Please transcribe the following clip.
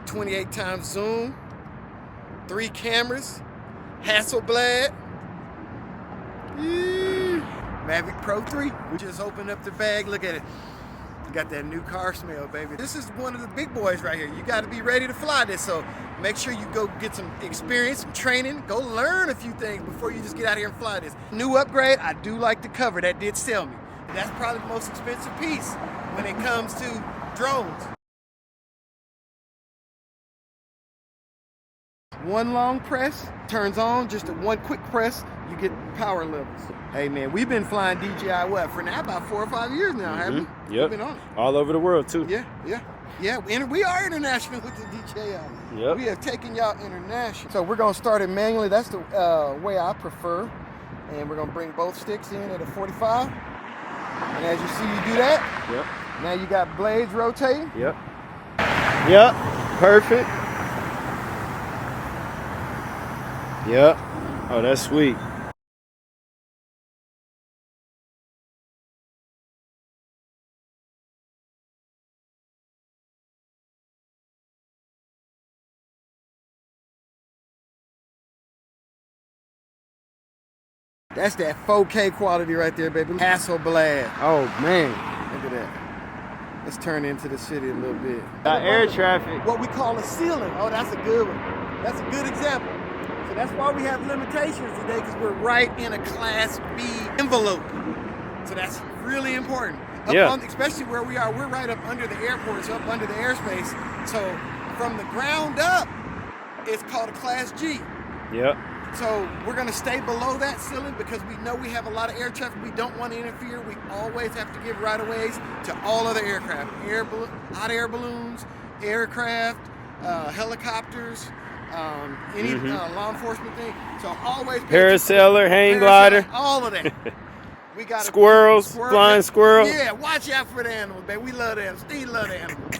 28 times zoom, 3 cameras, Hasselblad, Mavic Pro 3. We just opened up the bag, look at it. You got that new car smell, baby. This is one of the big boys right here. You got to be ready to fly this, so make sure you go get some experience, some training, go learn a few things before you just get out here and fly this. New upgrade, I do like the cover, that did sell me. That's probably the most expensive piece when it comes to drones. One long press, turns on, just a one quick press, you get power levels. Hey man, we've been flying DJI for now about 4 or 5 years now, haven't we? Yep. We've been on it. All over the world too. Yeah, and we are international with the DJI. Yep. We have taken y'all international. So we're gonna start it manually, that's the way I prefer. And we're gonna bring both sticks in at a 45. And as you see, you do that. Yep. Now you got blades rotating. Yep. Yep. Perfect. Yep. Oh, that's sweet. That's that 4K quality right there, baby. Hasselblad. Oh man. Look at that. Let's turn into the city a little bit. Air traffic. What we call a ceiling. Oh, that's a good one. That's a good example. So that's why we have limitations today, because we're right in a Class B envelope. So that's really important. Especially where we are, we're right up under the airports, up under the airspace. So from the ground up, it's called a Class G. Yep. So we're gonna stay below that ceiling because we know we have a lot of air traffic. We don't want to interfere. We always have to give right-of-ways to all other aircraft. Hot air balloons, aircraft, helicopters, any law enforcement thing. So always Parasailer, hang glider. All of that. We got squirrels, flying squirrels. Yeah, watch out for the animals, baby. We love the animals. Steve love the animals.